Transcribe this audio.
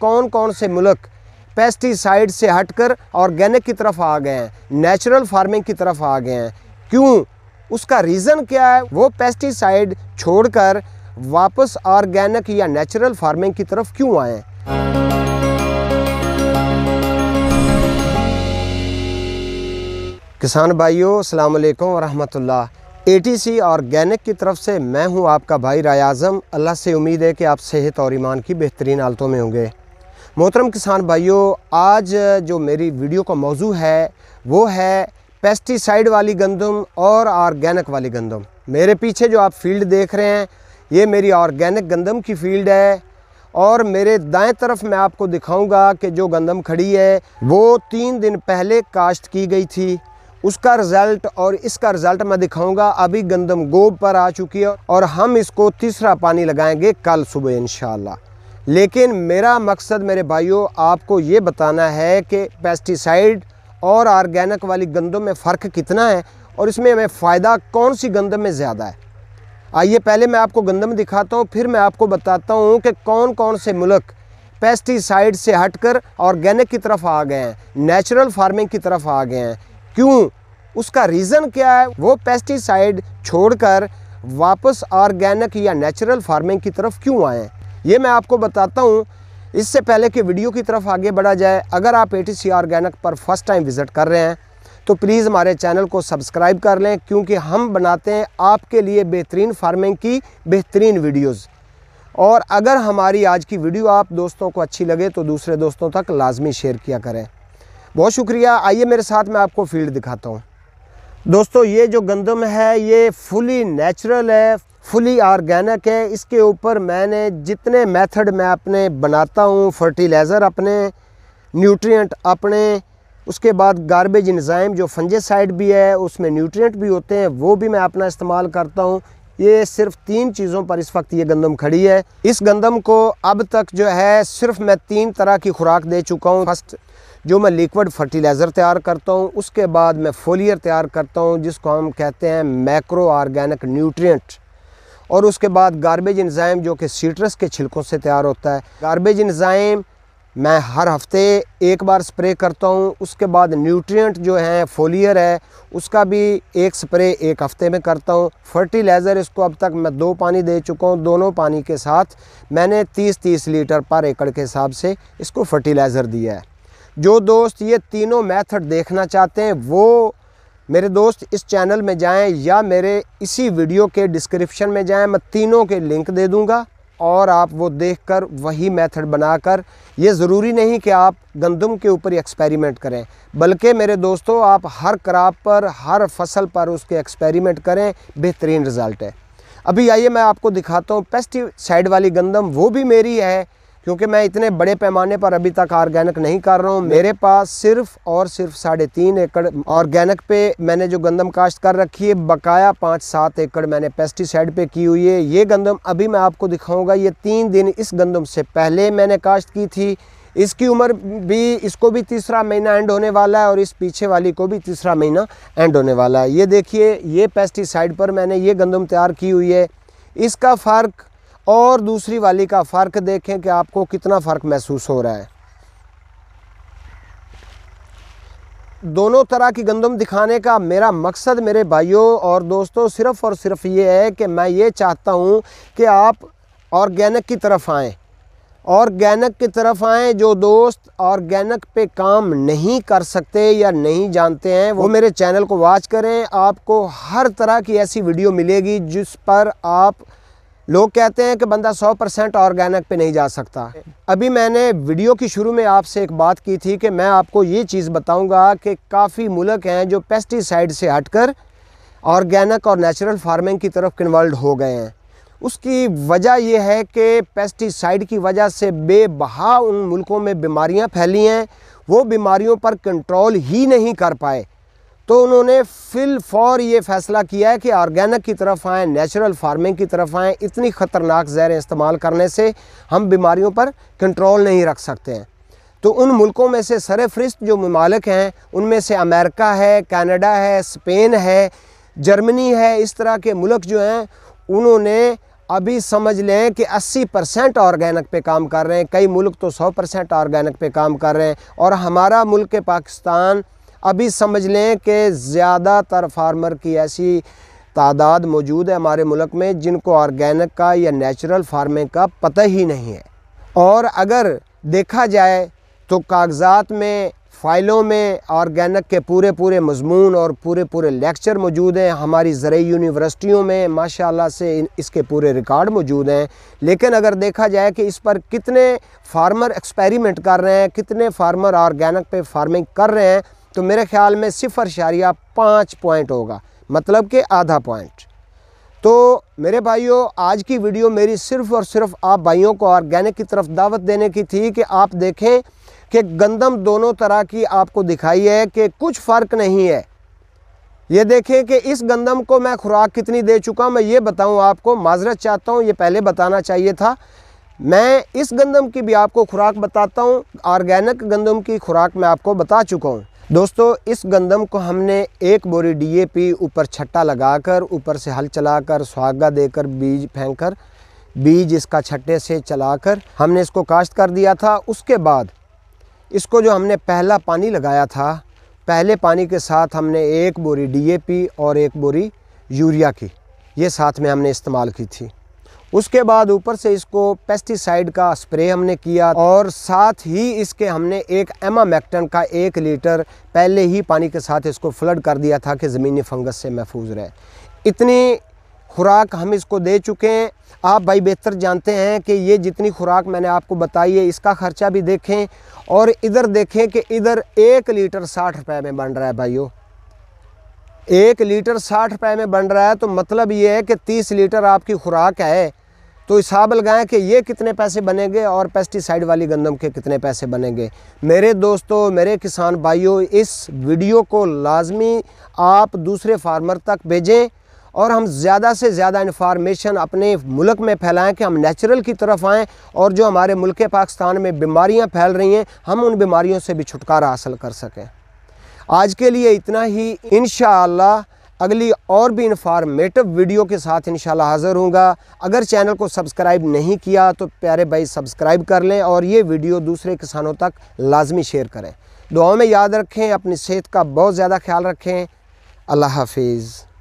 कौन कौन से मुल्क पेस्टिसाइड से हटकर ऑर्गेनिक की तरफ आ गए हैं, नेचुरल फार्मिंग की तरफ आ गए हैं। क्यों, उसका रीज़न क्या है, वो पेस्टिसाइड छोड़कर वापस ऑर्गेनिक या नेचुरल फार्मिंग की तरफ क्यों आए। किसान भाइयों, अस्सलाम वालेकुम व रहमतुल्लाह। ATC ऑर्गेनिक की तरफ से मैं हूं आपका भाई राय आज़म। अल्लाह से उम्मीद है कि आप सेहत और ईमान की बेहतरीन हालतों में होंगे। मोहतरम किसान भाइयों, आज जो मेरी वीडियो का मौजू है वो है पेस्टिसाइड वाली गंदम और ऑर्गेनिक वाली गंदम। मेरे पीछे जो आप फील्ड देख रहे हैं ये मेरी ऑर्गेनिक गंदम की फील्ड है और मेरे दाएं तरफ मैं आपको दिखाऊंगा कि जो गंदम खड़ी है वो 3 दिन पहले काश्त की गई थी, उसका रिज़ल्ट और इसका रिज़ल्ट मैं दिखाऊंगा। अभी गंदम गोब पर आ चुकी है और हम इसको तीसरा पानी लगाएंगे कल सुबह इंशाअल्लाह। लेकिन मेरा मकसद मेरे भाइयों आपको ये बताना है कि पेस्टिसाइड और ऑर्गेनिक वाली गंदम में फ़र्क कितना है और इसमें हमें फ़ायदा कौन सी गंदम में ज़्यादा है। आइए पहले मैं आपको गंदम दिखाता हूँ, फिर मैं आपको बताता हूँ कि कौन कौन से मुल्क पेस्टिसाइड से हटकर ऑर्गेनिक की तरफ आ गए हैं, नेचुरल फार्मिंग की तरफ आ गए हैं। क्यों, उसका रीज़न क्या है, वो पेस्टिसाइड छोड़कर वापस ऑर्गेनिक या नेचुरल फार्मिंग की तरफ क्यों आए, ये मैं आपको बताता हूँ। इससे पहले कि वीडियो की तरफ आगे बढ़ा जाए, अगर आप ATC ऑर्गेनिक पर फर्स्ट टाइम विज़िट कर रहे हैं तो प्लीज़ हमारे चैनल को सब्सक्राइब कर लें, क्योंकि हम बनाते हैं आपके लिए बेहतरीन फार्मिंग की बेहतरीन वीडियोज़। और अगर हमारी आज की वीडियो आप दोस्तों को अच्छी लगे तो दूसरे दोस्तों तक लाजमी शेयर किया करें। बहुत शुक्रिया। आइए मेरे साथ मैं आपको फील्ड दिखाता हूँ। दोस्तों, ये जो गंदम है ये फुली नेचुरल है, फुली ऑर्गेनिक है। इसके ऊपर मैंने जितने मेथड मैं अपने बनाता हूँ, फर्टिलाइज़र अपने, न्यूट्रिएंट अपने, उसके बाद गार्बेज एंजाइम जो फंजीसाइड भी है उसमें न्यूट्रिएंट भी होते हैं, वो भी मैं अपना इस्तेमाल करता हूँ। ये सिर्फ 3 चीज़ों पर इस वक्त ये गंदम खड़ी है। इस गंदम को अब तक जो है सिर्फ मैं 3 तरह की खुराक दे चुका हूँ। फर्स्ट जो मैं लिक्विड फर्टिलाइज़र तैयार करता हूँ, उसके बाद मैं फोलियर तैयार करता हूँ जिसको हम कहते हैं मैक्रो ऑर्गेनिक न्यूट्रिएंट, और उसके बाद गार्बेज एंजाइम जो कि सीट्रस के छिलकों से तैयार होता है। गार्बेज एंजाइम मैं हर हफ्ते 1 बार स्प्रे करता हूँ। उसके बाद न्यूट्रिएंट जो है फोलियर है उसका भी 1 स्प्रे 1 हफ्ते में करता हूँ। फर्टिलाइज़र इसको अब तक मैं 2 पानी दे चुका हूँ। दोनों पानी के साथ मैंने 30-30 लीटर पर एकड़ के हिसाब से इसको फर्टिलाइज़र दिया है। जो दोस्त ये तीनों मेथड देखना चाहते हैं वो मेरे दोस्त इस चैनल में जाएं या मेरे इसी वीडियो के डिस्क्रिप्शन में जाएं, मैं तीनों के लिंक दे दूंगा और आप वो देखकर वही मेथड बनाकर, ये ज़रूरी नहीं कि आप गंदम के ऊपर एक्सपेरिमेंट करें, बल्कि मेरे दोस्तों आप हर क्रॉप पर, हर फसल पर उसके एक्सपेरिमेंट करें, बेहतरीन रिज़ल्ट है। अभी आइए मैं आपको दिखाता हूँ पेस्टिसाइड वाली गंदम। वो भी मेरी है क्योंकि मैं इतने बड़े पैमाने पर अभी तक ऑर्गेनिक नहीं कर रहा हूँ। मेरे पास सिर्फ और सिर्फ 3.5 एकड़ ऑर्गेनिक पे मैंने जो गंदम काश्त कर रखी है, बकाया 5-7 एकड़ मैंने पेस्टिसाइड पे की हुई है। ये गंदम अभी मैं आपको दिखाऊंगा, ये 3 दिन इस गंदम से पहले मैंने काश्त की थी। इसकी उम्र भी, इसको भी तीसरा महीना एंड होने वाला है और इस पीछे वाली को भी तीसरा महीना एंड होने वाला है। ये देखिए, ये पेस्टिसाइड पर मैंने ये गंदम तैयार की हुई है। इसका फ़र्क और दूसरी वाली का फ़र्क देखें कि आपको कितना फ़र्क महसूस हो रहा है। दोनों तरह की गंदम दिखाने का मेरा मकसद मेरे भाइयों और दोस्तों सिर्फ़ और सिर्फ ये है कि मैं ये चाहता हूँ कि आप ऑर्गेनिक की तरफ आएँ, ऑर्गेनिक की तरफ आएँ। जो दोस्त ऑर्गेनिक पे काम नहीं कर सकते या नहीं जानते हैं वो मेरे चैनल को वॉच करें। आपको हर तरह की ऐसी वीडियो मिलेगी जिस पर आप, लोग कहते हैं कि बंदा 100% ऑर्गेनिक पे नहीं जा सकता। अभी मैंने वीडियो की शुरू में आपसे एक बात की थी कि मैं आपको ये चीज़ बताऊंगा कि काफ़ी मुल्क हैं जो पेस्टिसाइड से हटकर ऑर्गेनिक और नेचुरल फार्मिंग की तरफ कन्वर्ट हो गए हैं। उसकी वजह यह है कि पेस्टिसाइड की वजह से बेबहा उन मुल्कों में बीमारियां फैली हैं, वो बीमारियों पर कंट्रोल ही नहीं कर पाए। तो उन्होंने फिल फॉर ये फ़ैसला किया है कि ऑर्गेनिक की तरफ आएँ, नेचुरल फार्मिंग की तरफ आएँ। इतनी ख़तरनाक ज़हरें इस्तेमाल करने से हम बीमारियों पर कंट्रोल नहीं रख सकते हैं। तो उन मुल्कों में से सरफ़हरिस्त जो ममालिक हैं उनमें से अमेरिका है, कनाडा है, स्पेन है, जर्मनी है। इस तरह के मुल्क जो हैं उन्होंने अभी समझ लें कि 80% ऑर्गेनिक पे काम कर रहे हैं, कई मुल्क तो 100% ऑर्गेनिक पे काम कर रहे हैं। और हमारा मुल्क पाकिस्तान अभी समझ लें कि ज़्यादातर फार्मर की ऐसी तादाद मौजूद है हमारे मुल्क में जिनको ऑर्गेनिक का या नेचुरल फार्मिंग का पता ही नहीं है। और अगर देखा जाए तो कागज़ात में, फ़ाइलों में ऑर्गेनिक के पूरे मज़मून और पूरे लेक्चर मौजूद हैं। हमारी ज़रई यूनिवर्सिटियों में माशाल्लाह से इसके पूरे रिकॉर्ड मौजूद हैं। लेकिन अगर देखा जाए कि इस पर कितने फार्मर एक्सपेरिमेंट कर रहे हैं, कितने फार्मर ऑर्गेनिक पे फार्मिंग कर रहे हैं, तो मेरे ख़्याल में 0.5 पॉइंट होगा, मतलब कि आधा पॉइंट। तो मेरे भाइयों, आज की वीडियो मेरी सिर्फ़ और सिर्फ आप भाइयों को ऑर्गेनिक की तरफ दावत देने की थी कि आप देखें कि गंदम दोनों तरह की आपको दिखाई है कि कुछ फ़र्क नहीं है। ये देखें कि इस गंदम को मैं खुराक कितनी दे चुका हूँ, मैं ये बताऊँ आपको। माजरत चाहता हूँ, ये पहले बताना चाहिए था। मैं इस गंदम की भी आपको खुराक बताता हूँ। ऑर्गेनिक गंदम की खुराक मैं आपको बता चुका हूँ। दोस्तों, इस गंदम को हमने 1 बोरी DAP ऊपर छट्टा लगाकर, ऊपर से हल चलाकर, सुहागा देकर, बीज फेंककर, बीज इसका छट्टे से चलाकर हमने इसको काश्त कर दिया था। उसके बाद इसको जो हमने पहला पानी लगाया था, पहले पानी के साथ हमने 1 बोरी DAP और 1 बोरी यूरिया की, ये साथ में हमने इस्तेमाल की थी। उसके बाद ऊपर से इसको पेस्टिसाइड का स्प्रे हमने किया और साथ ही इसके हमने एक एमामेक्टन का 1 लीटर पहले ही पानी के साथ इसको फ्लड कर दिया था कि ज़मीनी फंगस से महफूज रहे। इतनी खुराक हम इसको दे चुके हैं। आप भाई बेहतर जानते हैं कि ये जितनी खुराक मैंने आपको बताई है, इसका ख़र्चा भी देखें और इधर देखें कि इधर 1 लीटर 60 रुपये में बन रहा है भाइयों। 1 लीटर 60 रुपये में बन रहा है, तो मतलब ये है कि 30 लीटर आपकी खुराक है। तो हिसाब लगाएं कि ये कितने पैसे बनेंगे और पेस्टिसाइड वाली गंदम के कितने पैसे बनेंगे। मेरे दोस्तों, मेरे किसान भाइयों, इस वीडियो को लाजमी आप दूसरे फार्मर तक भेजें और हम ज़्यादा से ज़्यादा इन्फॉर्मेशन अपने मुल्क में फैलाएं कि हम नेचुरल की तरफ आएँ और जो हमारे मुल्क पाकिस्तान में बीमारियां फैल रही हैं, हम उन बीमारियों से भी छुटकारा हासिल कर सकें। आज के लिए इतना ही। इंशाअल्लाह अगली और भी इन्फॉर्मेटिव वीडियो के साथ इंशाल्लाह हाज़िर होऊंगा। अगर चैनल को सब्सक्राइब नहीं किया तो प्यारे भाई सब्सक्राइब कर लें और ये वीडियो दूसरे किसानों तक लाजमी शेयर करें। दुआओं में याद रखें, अपनी सेहत का बहुत ज़्यादा ख्याल रखें। अल्लाह हाफिज़।